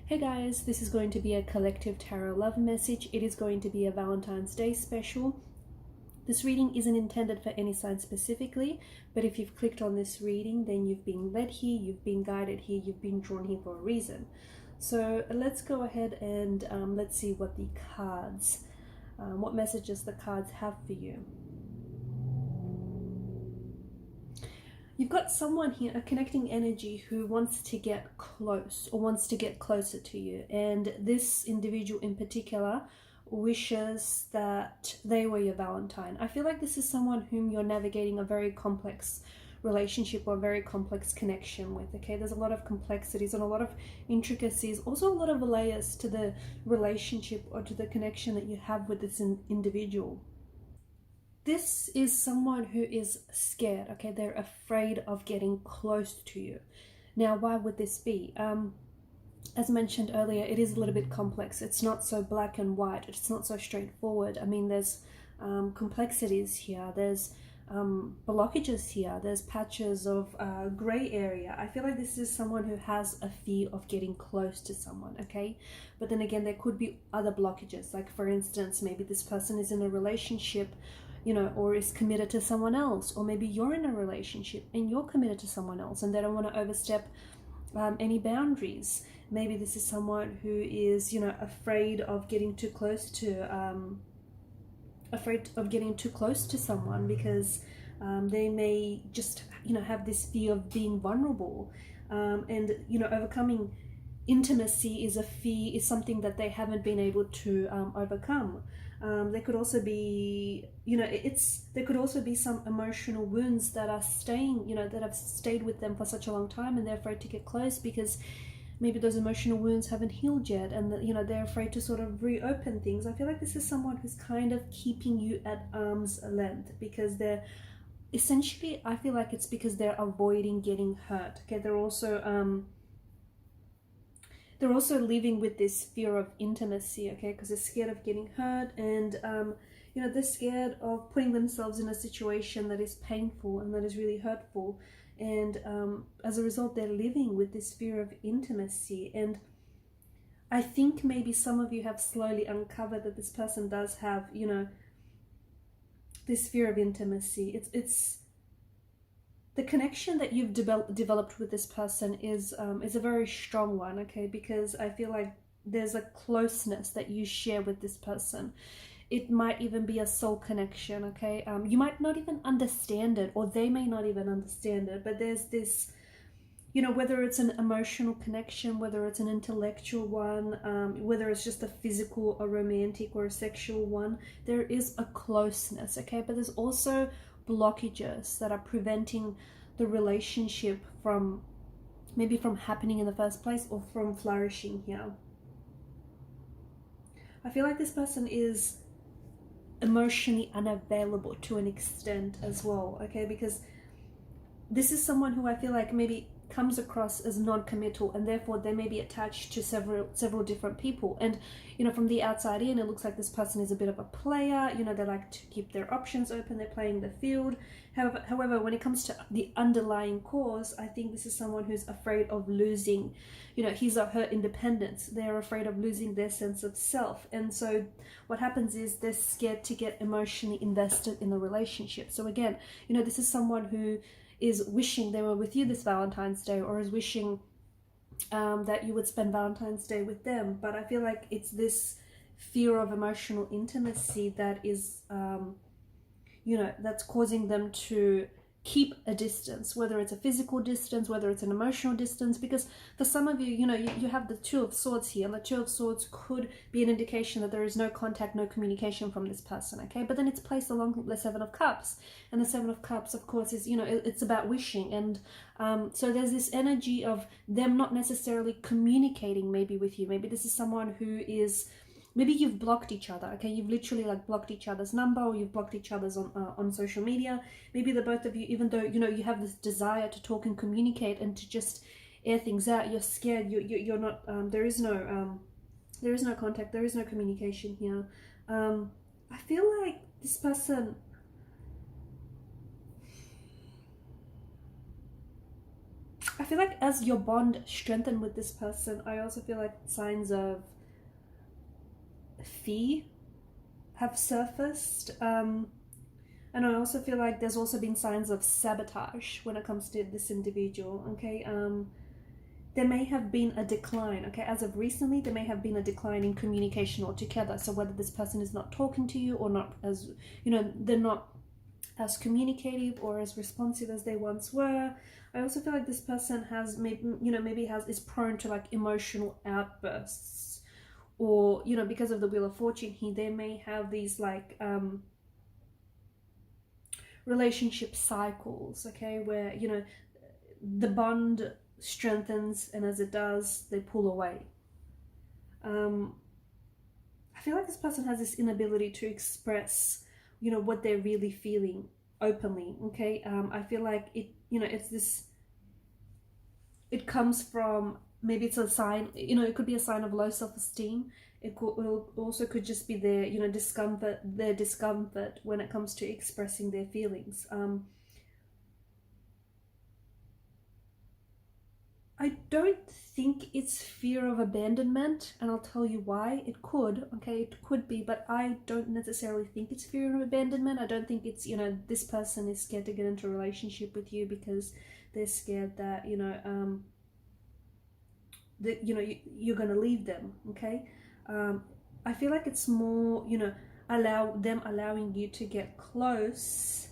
Hey guys, this is going to be a collective tarot love message. It is going to be a Valentine's Day special. This reading isn't intended for any sign specifically, but if you've clicked on this reading, then you've been led here, you've been guided here, you've been drawn here for a reason. So let's go ahead and let's see what the cards, what messages the cards have for you. You've got someone here, a connecting energy, who wants to get close or wants to get closer to you. And this individual in particular wishes that they were your Valentine. I feel like this is someone whom you're navigating a very complex relationship or a very complex connection with. Okay, there's a lot of complexities and a lot of intricacies, also a lot of layers to the relationship or to the connection that you have with this individual. This is someone who is scared, okay? They're afraid of getting close to you. Now, why would this be? As mentioned earlier, it is a little bit complex. It's not so black and white. It's not so straightforward. I mean, there's complexities here. There's blockages here. There's patches of gray area. I feel like this is someone who has a fear of getting close to someone, okay? But then again, there could be other blockages. Like, for instance, maybe this person is in a relationship, you know, or is committed to someone else, or maybe you're in a relationship and you're committed to someone else and they don't want to overstep any boundaries. Maybe this is someone who is, you know, afraid of getting too close to someone because they may just, you know, have this fear of being vulnerable, and, you know, overcoming intimacy is something that they haven't been able to overcome. There could also be, you know, there could also be some emotional wounds that are staying, you know, that have stayed with them for such a long time, and they're afraid to get close because maybe those emotional wounds haven't healed yet, and you know, they're afraid to sort of reopen things. I feel like this is someone who's kind of keeping you at arm's length because they're essentially, I feel like it's because they're avoiding getting hurt. Okay, they're also living with this fear of intimacy, okay, because they're scared of getting hurt, and you know, they're scared of putting themselves in a situation that is painful and that is really hurtful, and as a result, they're living with this fear of intimacy. And I think maybe some of you have slowly uncovered that this person does have, you know, this fear of intimacy. It's the connection that you've developed with this person is a very strong one, okay? Because I feel like there's a closeness that you share with this person. It might even be a soul connection, okay? You might not even understand it, or they may not even understand it, but there's this, you know, whether it's an emotional connection, whether it's an intellectual one, whether it's just a physical, a romantic, or a sexual one, there is a closeness, okay? But there's also blockages that are preventing the relationship from happening in the first place or from flourishing here. I feel like this person is emotionally unavailable to an extent as well, okay? Because this is someone who I feel like maybe comes across as non-committal, and therefore they may be attached to several different people. And, you know, from the outside in, it looks like this person is a bit of a player. You know, they like to keep their options open, they're playing the field. However, when it comes to the underlying cause, I think this is someone who's afraid of losing, you know, his or her independence. They're afraid of losing their sense of self, and so what happens is they're scared to get emotionally invested in the relationship. So again, you know, this is someone who is wishing they were with you this Valentine's Day, or is wishing that you would spend Valentine's Day with them. But I feel like it's this fear of emotional intimacy that is, you know, that's causing them to keep a distance, whether it's a physical distance, whether it's an emotional distance. Because for some of you, you know, you have the Two of Swords here, and the Two of Swords could be an indication that there is no contact, no communication from this person, okay? But then it's placed along the Seven of Cups, and the Seven of Cups, of course, is, you know, it's about wishing. And so there's this energy of them not necessarily communicating maybe with you. Maybe this is someone who is, maybe you've blocked each other, okay? You've literally like blocked each other's number, or you've blocked each other's on social media. Maybe the both of you, even though, you know, you have this desire to talk and communicate and to just air things out, you're scared. You're not. There is no contact. There is no communication here. I feel like this person, I feel like as your bond strengthened with this person, I also feel like signs of fear have surfaced. And I also feel like there's also been signs of sabotage when it comes to this individual, okay? There may have been a decline, okay? As of recently, there may have been a decline in communication altogether. So whether this person is not talking to you or not as, they're not as communicative or as responsive as they once were. I also feel like this person has is prone to like emotional outbursts, or because of the Wheel of Fortune here, they may have these like relationship cycles, okay, where the bond strengthens, and as it does, they pull away. I feel like this person has this inability to express what they're really feeling openly, okay? I feel like it comes from, maybe it's a sign, it could be a sign of low self-esteem. It also could just be their discomfort when it comes to expressing their feelings. I don't think it's fear of abandonment, and I'll tell you why. It could, okay, it could be, but I don't necessarily think it's fear of abandonment. I don't think it's, this person is scared to get into a relationship with you because they're scared that, that, you're going to leave them, okay? I feel like it's more, allowing you to get close,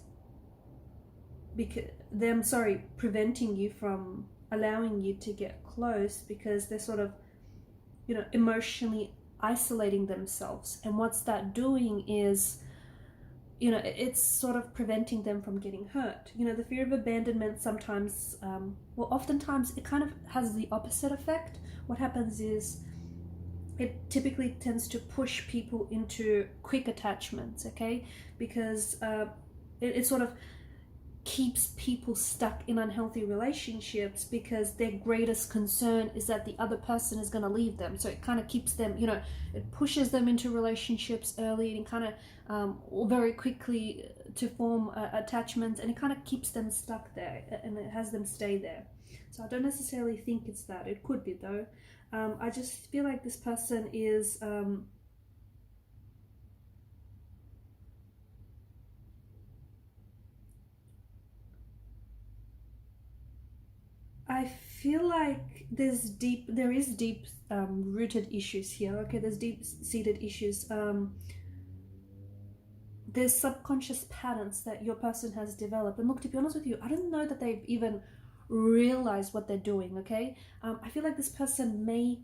preventing you from allowing you to get close, because they're sort of emotionally isolating themselves. And what's that doing is it's sort of preventing them from getting hurt. The fear of abandonment sometimes oftentimes it kind of has the opposite effect. What happens is it typically tends to push people into quick attachments, okay, because it sort of keeps people stuck in unhealthy relationships because their greatest concern is that the other person is going to leave them. So it kind of keeps them, it pushes them into relationships early and kind of very quickly to form attachments, and it kind of keeps them stuck there and it has them stay there. So I don't necessarily think it's that. It could be though. I just feel like this person is I feel like there is deep rooted issues here. Okay, there's deep seated issues. There's subconscious patterns that your person has developed. And look, to be honest with you, I don't know that they've even realized what they're doing. Okay, I feel like this person they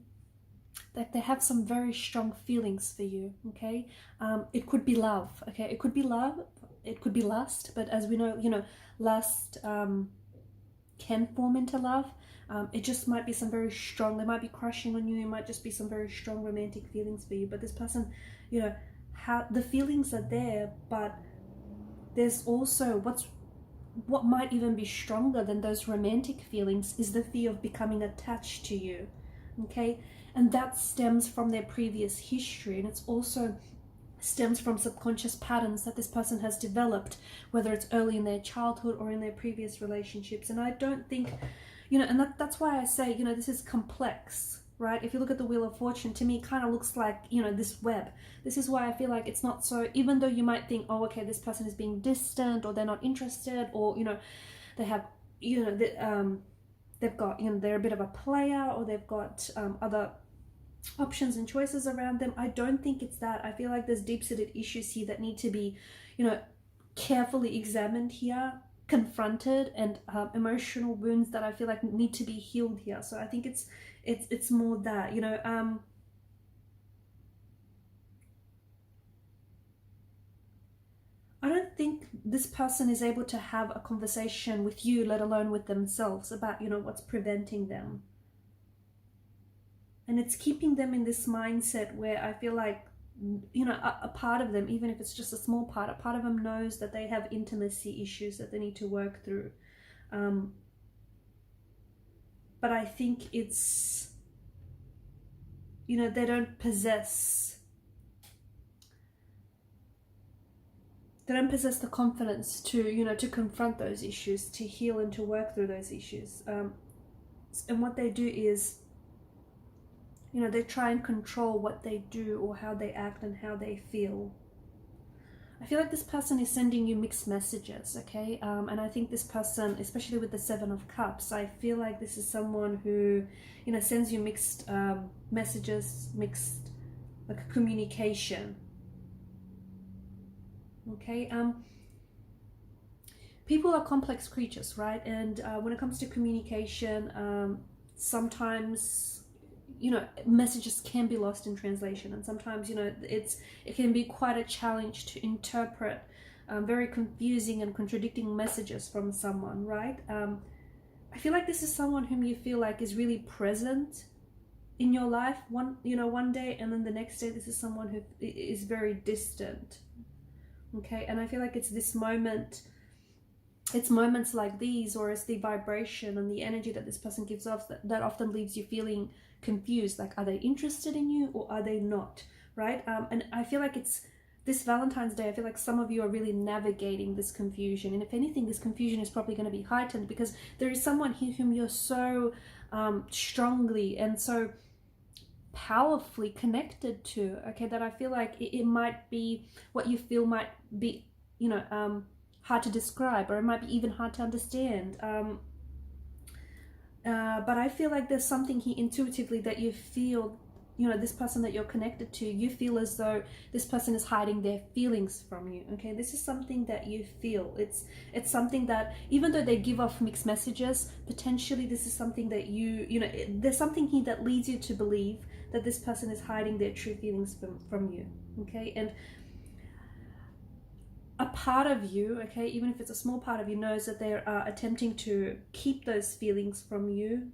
have some very strong feelings for you. Okay, it could be love. Okay, it could be love. It could be lust. But as we know, lust can form into love. It just might be some very strong, they might be crushing on you, it might just be some very strong romantic feelings for you. But this person, how the feelings are there, but there's also what might even be stronger than those romantic feelings is the fear of becoming attached to you, okay? And that stems from their previous history, and it's also stems from subconscious patterns that this person has developed, whether it's early in their childhood or in their previous relationships. And I don't think, and that's why I say, this is complex, right? If you look at the Wheel of Fortune, to me, it kind of looks like, this web. This is why I feel like it's not so, even though you might think, oh, okay, this person is being distant, or they're not interested, or, they have, they've got, they're a bit of a player, or they've got other options and choices around them. I don't think it's that. I feel like there's deep-seated issues here that need to be, carefully examined here, confronted, and emotional wounds that I feel like need to be healed here. So I think it's more that, I don't think this person is able to have a conversation with you, let alone with themselves, about, what's preventing them. And it's keeping them in this mindset where I feel like, a part of them, even if it's just a small part, a part of them knows that they have intimacy issues that they need to work through. But I think it's, they don't possess the confidence to, to confront those issues, to heal and to work through those issues. And what they do is, you know, they try and control what they do or how they act and how they feel. I feel like this person is sending you mixed messages, okay? And I think this person, especially with the Seven of Cups, I feel like this is someone who, you know, sends you mixed messages, mixed like communication. Okay, people are complex creatures, right? And when it comes to communication, sometimes, you know, messages can be lost in translation, and sometimes, you know, it can be quite a challenge to interpret very confusing and contradicting messages from someone, right? I feel like this is someone whom you feel like is really present in your life one day, and then the next day this is someone who is very distant. Okay, and I feel like it's this moment, it's moments like these, or it's the vibration and the energy that this person gives off that often leaves you feeling confused, like, are they interested in you or are they not, right? And I feel like it's this Valentine's Day, I feel like some of you are really navigating this confusion, and if anything, this confusion is probably going to be heightened because there is someone here whom you're so strongly and so powerfully connected to, okay, that I feel like it might be, what you feel might be, you know, hard to describe, or it might be even hard to understand. But I feel like there's something here intuitively that you feel, you know, this person that you're connected to, you feel as though this person is hiding their feelings from you. Okay, this is something that you feel. It's something that, even though they give off mixed messages, potentially this is something that you know, there's something here that leads you to believe that this person is hiding their true feelings from you. Okay, and a part of you, okay, even if it's a small part of you, knows that they are attempting to keep those feelings from you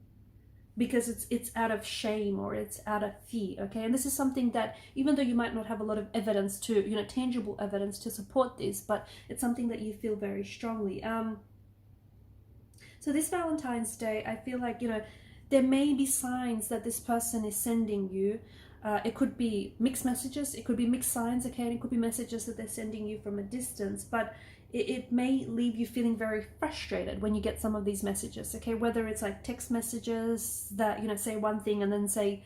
because it's out of shame or it's out of fear, okay? And this is something that, even though you might not have a lot of evidence to, you know, tangible evidence to support this, but it's something that you feel very strongly. So this Valentine's Day, I feel like, you know, there may be signs that this person is sending you. It could be mixed messages, it could be mixed signs, okay, and it could be messages that they're sending you from a distance, but it may leave you feeling very frustrated when you get some of these messages, okay, whether it's like text messages that, you know, say one thing and then say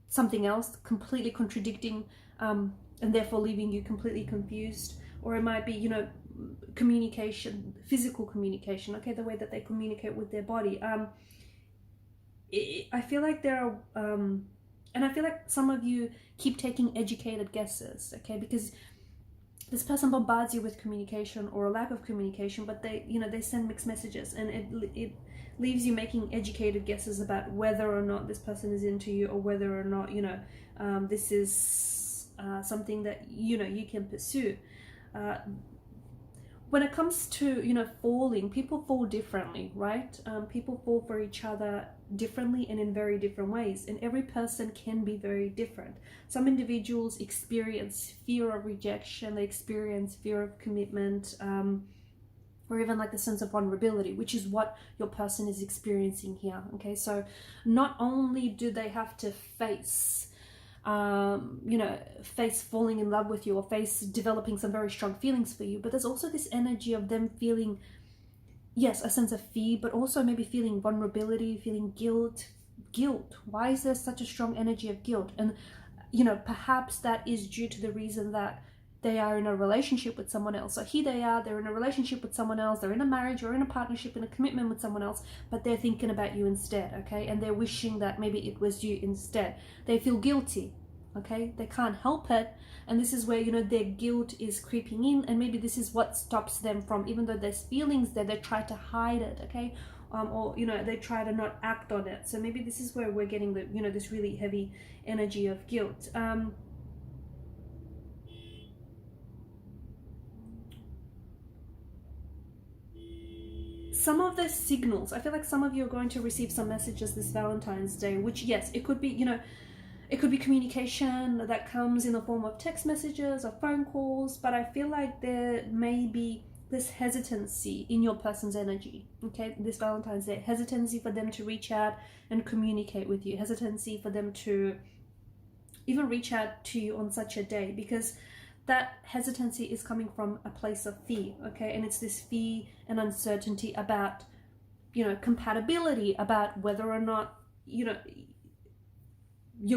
something else, completely contradicting, and therefore leaving you completely confused, or it might be, you know, communication, physical communication, okay, the way that they communicate with their body. I feel like there are, and I feel like some of you keep taking educated guesses, okay, because this person bombards you with communication or a lack of communication, but they, you know, they send mixed messages, and it leaves you making educated guesses about whether or not this person is into you, or whether or not, you know, this is something that, you know, you can pursue. When it comes to, you know, falling, people fall differently, right? People fall for each other differently and in very different ways, and every person can be very different. Some individuals experience fear of rejection, they experience fear of commitment, or even like the sense of vulnerability, which is what your person is experiencing here, okay? So not only do they have to face you know, face falling in love with you, or face developing some very strong feelings for you, but there's also this energy of them feeling, yes, a sense of fear, but also maybe feeling vulnerability, feeling guilt. Why is there such a strong energy of guilt? And, you know, perhaps that is due to the reason that they are in a relationship with someone else. So here they are, they're in a relationship with someone else, they're in a marriage or in a partnership, in a commitment with someone else, but they're thinking about you instead, okay? And they're wishing that maybe it was you instead. They feel guilty, okay? They can't help it. And this is where, you know, their guilt is creeping in, and maybe this is what stops them from, even though there's feelings there, they try to hide it, okay? Or, you know, they try to not act on it. So maybe this is where we're getting the, you know, this really heavy energy of guilt. Some of the signals, I feel like some of you are going to receive some messages this Valentine's Day, which, yes, it could be, you know, it could be communication that comes in the form of text messages or phone calls, but I feel like there may be this hesitancy in your person's energy, okay, this Valentine's Day, hesitancy for them to reach out and communicate with you, hesitancy for them to even reach out to you on such a day, because that hesitancy is coming from a place of fear, okay, and it's this fear and uncertainty about, compatibility, about whether or not, you're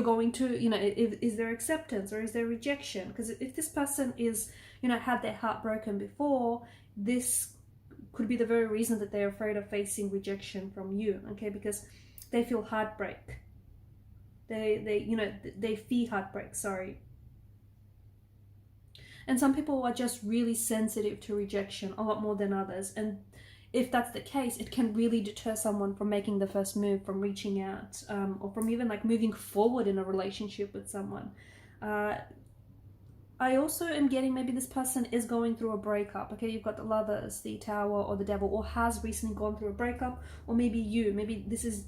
going to, is there acceptance or is there rejection? Because if this person is, had their heart broken before, this could be the very reason that they're afraid of facing rejection from you, okay? Because they feel heartbreak. They fear heartbreak, sorry. And some people are just really sensitive to rejection a lot more than others. And if that's the case, it can really deter someone from making the first move, from reaching out, or from even like moving forward in a relationship with someone. I also am getting maybe this person is going through a breakup. Okay, you've got the Lovers, the Tower, or the Devil, or has recently gone through a breakup, or maybe this is,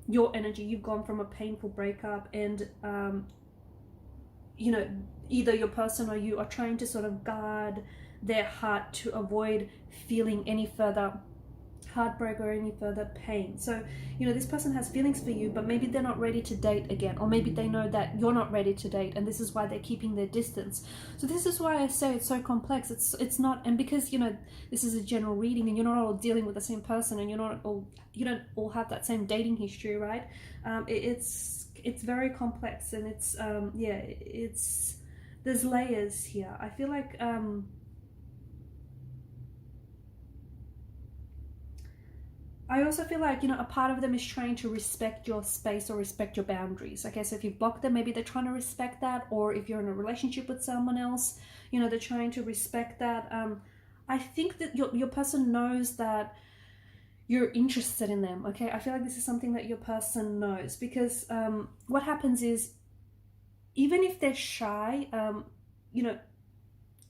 your energy. You've gone from a painful breakup, and either your person or you are trying to sort of guard their heart to avoid feeling any further heartbreak or any further pain. So, this person has feelings for you, but maybe they're not ready to date again, or maybe they know that you're not ready to date, and this is why they're keeping their distance. So this is why I say it's so complex. It's not, and because this is a general reading, and you're not all dealing with the same person, and you don't all have that same dating history, right? It's very complex, and it's there's layers here. I feel like I also feel like, a part of them is trying to respect your space or respect your boundaries. Okay, so if you block them, maybe they're trying to respect that. Or if you're in a relationship with someone else, they're trying to respect that. I think that your person knows that you're interested in them. Okay, I feel like this is something that your person knows, because what happens is, even if they're shy,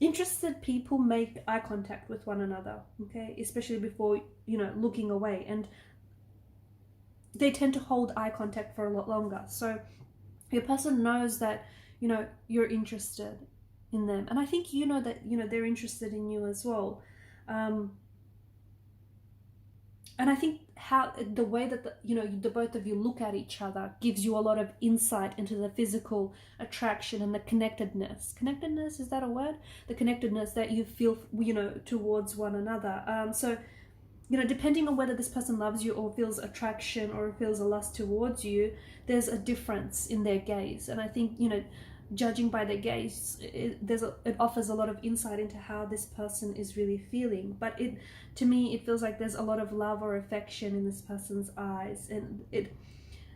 interested people make eye contact with one another, okay, especially before looking away, and they tend to hold eye contact for a lot longer. So your person knows that you're interested in them, and I think that they're interested in you as well. And I think how the way that the both of you look at each other gives you a lot of insight into the physical attraction and the connectedness. Connectedness, is that a word? The connectedness that you feel, towards one another. So, depending on whether this person loves you or feels attraction or feels a lust towards you, there's a difference in their gaze. And I think, judging by their gaze, it offers a lot of insight into how this person is really feeling. But to me, it feels like there's a lot of love or affection in this person's eyes, and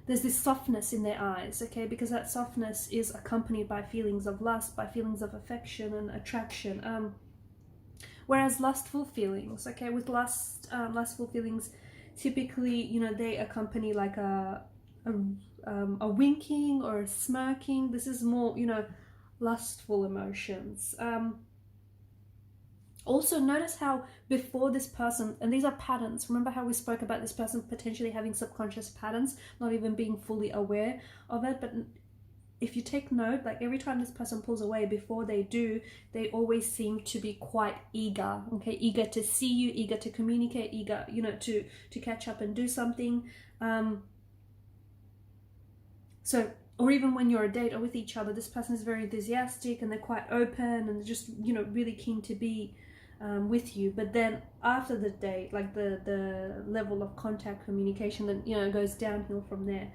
there's this softness in their eyes, okay, because that softness is accompanied by feelings of lust, by feelings of affection and attraction. Whereas lustful feelings, okay, with lustful feelings, typically, they accompany like a winking or a smirking. This is more, lustful emotions. Also, notice how before this person, and these are patterns, remember how we spoke about this person potentially having subconscious patterns, not even being fully aware of it. But if you take note, like every time this person pulls away, before they do, they always seem to be quite eager, okay, eager to see you, eager to communicate, eager, to catch up and do something. So, or even when you're a date or with each other, this person is very enthusiastic and they're quite open and just, really keen to be with you. But then after the date, like the level of contact, communication, then, goes downhill from there.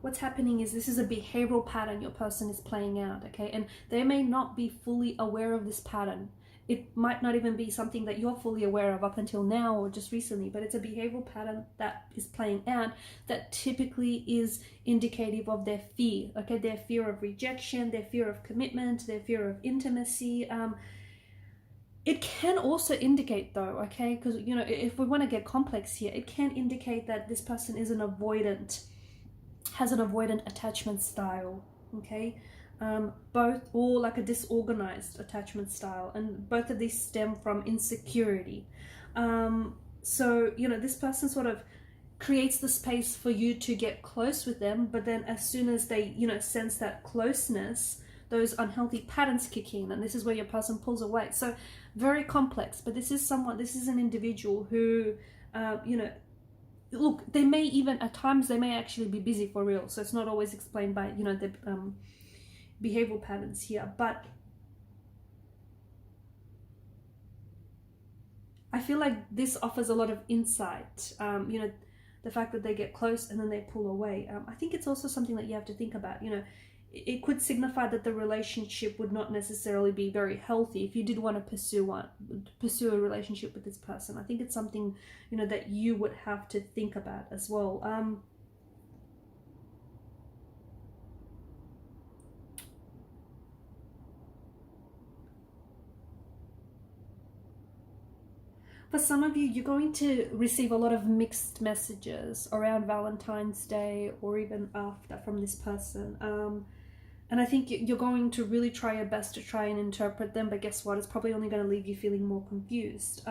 What's happening is this is a behavioral pattern your person is playing out, okay? And they may not be fully aware of this pattern. It might not even be something that you're fully aware of up until now or just recently, but it's a behavioral pattern that is playing out that typically is indicative of their fear, okay? Their fear of rejection, their fear of commitment, their fear of intimacy. It can also indicate though, okay, because, if we want to get complex here, it can indicate that this person is has an avoidant attachment style, okay? Both, or like a disorganized attachment style, and both of these stem from insecurity. So, this person sort of creates the space for you to get close with them, but then as soon as they, sense that closeness, those unhealthy patterns kick in, and this is where your person pulls away. So very complex, but this is an individual who, look, they may even, at times, they may actually be busy for real. So it's not always explained by, the behavioral patterns here. But I feel like this offers a lot of insight. You know, the fact that they get close and then they pull away. I think it's also something that you have to think about. You know, it could signify that the relationship would not necessarily be very healthy if you did want to pursue a relationship with this person. I think it's something, you know, that you would have to think about as well. For some of you, you're going to receive a lot of mixed messages around Valentine's Day or even after from this person. And I think you're going to really try your best to try and interpret them, but guess what? It's probably only going to leave you feeling more confused.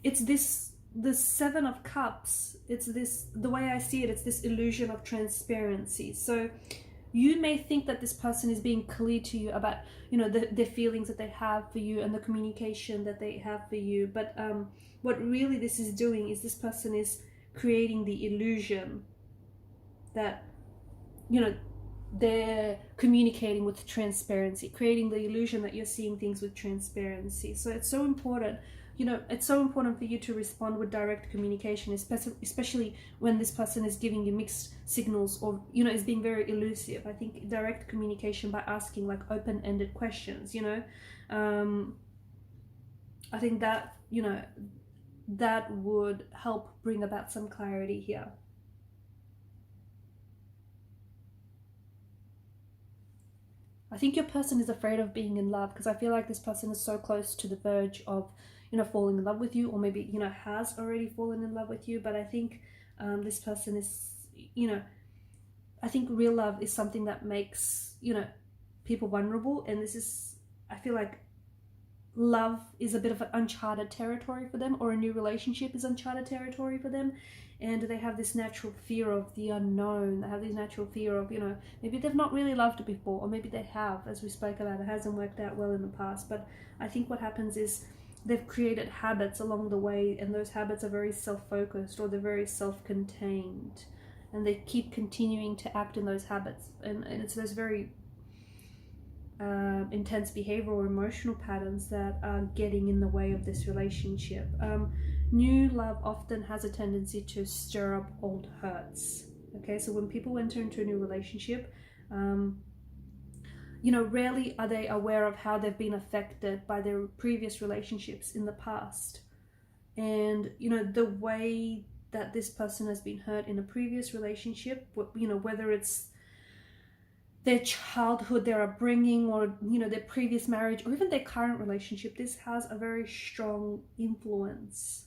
It's the Seven of Cups. It's this, the way I see it, it's this illusion of transparency. So you may think that this person is being clear to you about, you know, the feelings that they have for you and the communication that they have for you. But what really this is doing is this person is creating the illusion that, you know, they're communicating with transparency, creating the illusion that you're seeing things with transparency. So it's so important, you know, it's so important for you to respond with direct communication, especially when this person is giving you mixed signals or, you know, is being very elusive. I think direct communication by asking like open-ended questions, you know, I think that, you know, that would help bring about some clarity here. I think your person is afraid of being in love because I feel like this person is so close to the verge of, you know, falling in love with you, or maybe, you know, has already fallen in love with you. But I think this person is, you know, I think real love is something that makes, you know, people vulnerable. And this is, I feel like love is a bit of an uncharted territory for them, or a new relationship is uncharted territory for them. And they have this natural fear of the unknown. They have this natural fear of, you know, maybe they've not really loved before, or maybe they have, as we spoke about, it hasn't worked out well in the past. But I think what happens is they've created habits along the way, and those habits are very self-focused, or they're very self-contained, and they keep continuing to act in those habits. And it's those very intense behavioral or emotional patterns that are getting in the way of this relationship. New love often has a tendency to stir up old hurts. Okay, so when people enter into a new relationship, you know, rarely are they aware of how they've been affected by their previous relationships in the past. And, you know, the way that this person has been hurt in a previous relationship, you know, whether it's their childhood, their upbringing, or, you know, their previous marriage, or even their current relationship, this has a very strong influence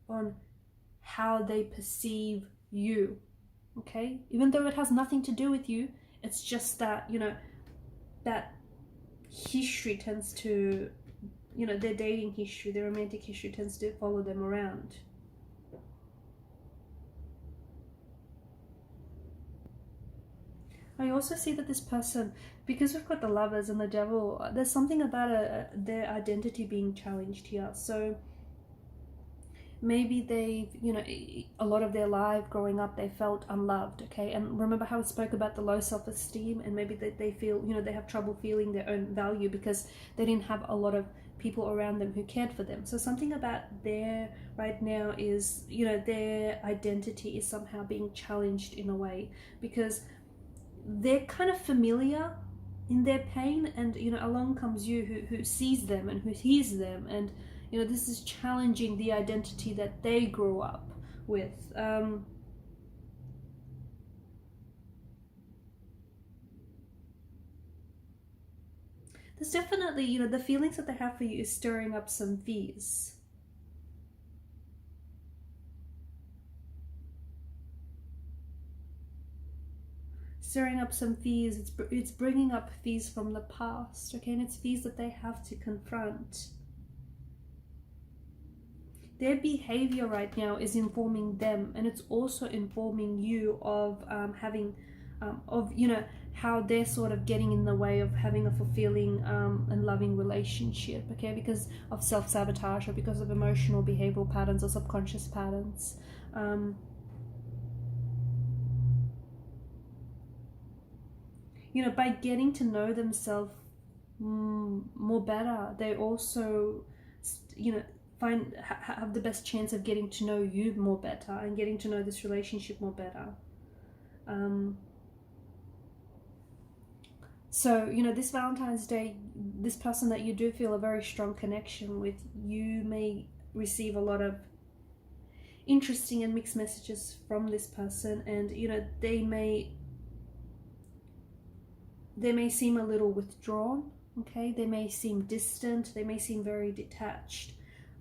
on how they perceive you. Okay, even though it has nothing to do with you, it's just that, you know, that history tends to, you know, their dating history, their romantic history tends to follow them around. I also see that this person, because we've got the Lovers and the Devil, there's something about their identity being challenged here. So maybe they've, you know, a lot of their life growing up, they felt unloved, okay? And remember how I spoke about the low self-esteem, and maybe they feel, you know, they have trouble feeling their own value because they didn't have a lot of people around them who cared for them. So something about there right now is, you know, their identity is somehow being challenged in a way, because they're kind of familiar in their pain, and, you know, along comes you who sees them and who hears them, and, you know, this is challenging the identity that they grew up with. There's definitely, you know, the feelings that they have for you is stirring up some fears. Stirring up some fears. It's bringing up fears from the past, okay? And it's fears that they have to confront. Their behavior right now is informing them, and it's also informing you of you know, how they're sort of getting in the way of having a fulfilling and loving relationship, okay? Because of self-sabotage, or because of emotional behavioral patterns or subconscious patterns. You know, by getting to know themselves more better, they also you know, have the best chance of getting to know you more better and getting to know this relationship more better. So, you know, this Valentine's Day, this person that you do feel a very strong connection with, you may receive a lot of interesting and mixed messages from this person, and, you know, they may seem a little withdrawn, okay? They may seem distant, they may seem very detached,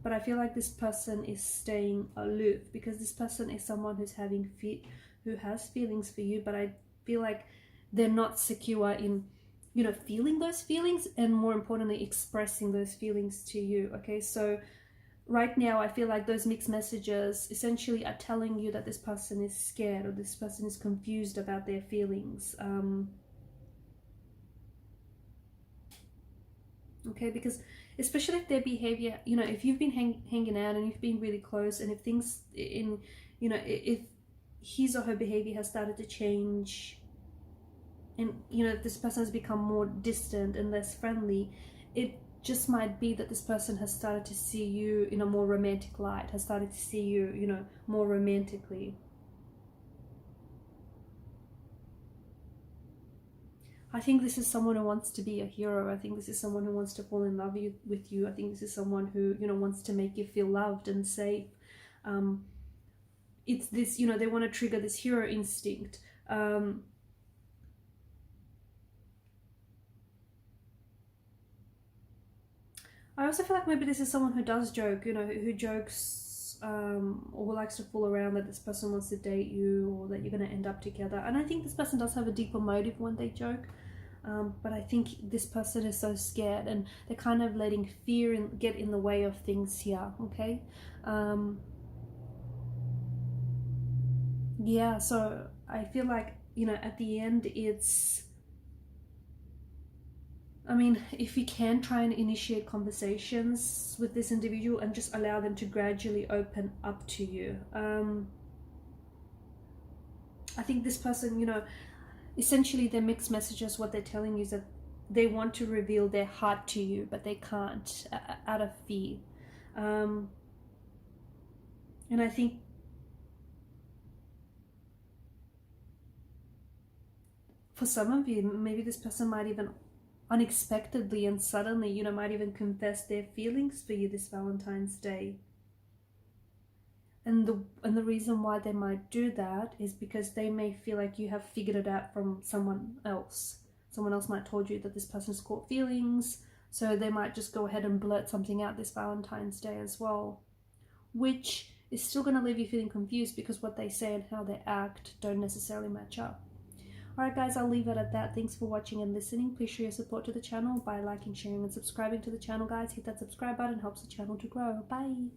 but I feel like this person is staying aloof, because this person is someone who has feelings for you, but I feel like they're not secure in, you know, feeling those feelings, and more importantly, expressing those feelings to you, okay? So right now, I feel like those mixed messages essentially are telling you that this person is scared, or this person is confused about their feelings. Okay, because especially if their behavior, you know, if you've been hanging out and you've been really close, and if things in, you know, if his or her behavior has started to change, and, you know, if this person has become more distant and less friendly, it just might be that this person has started to see you in a more romantic light, has started to see you, you know, more romantically. I think this is someone who wants to be a hero. I think this is someone who wants to fall in love with you. I think this is someone who, you know, wants to make you feel loved and safe. It's this, you know, they want to trigger this hero instinct. I also feel like maybe this is someone who does joke, you know, who jokes or who likes to fool around that this person wants to date you, or that you're going to end up together. And I think this person does have a deeper motive when they joke. But I think this person is so scared, and they're kind of letting fear get in the way of things here, okay? Yeah, so I feel like, you know, at the end, it's, I mean, if you can, try and initiate conversations with this individual and just allow them to gradually open up to you. I think this person, you know, essentially their mixed messages, what they're telling you is that they want to reveal their heart to you, but they can't out of fear. And I think for some of you, maybe this person might even unexpectedly and suddenly, you know, might even confess their feelings for you this Valentine's Day. And the reason why they might do that is because they may feel like you have figured it out from someone else. Someone else might told you that this person's caught feelings, so they might just go ahead and blurt something out this Valentine's Day as well, which is still going to leave you feeling confused, because what they say and how they act don't necessarily match up. Alright guys, I'll leave it at that. Thanks for watching and listening. Please show your support to the channel by liking, sharing and subscribing to the channel, guys. Hit that subscribe button, helps the channel to grow. Bye!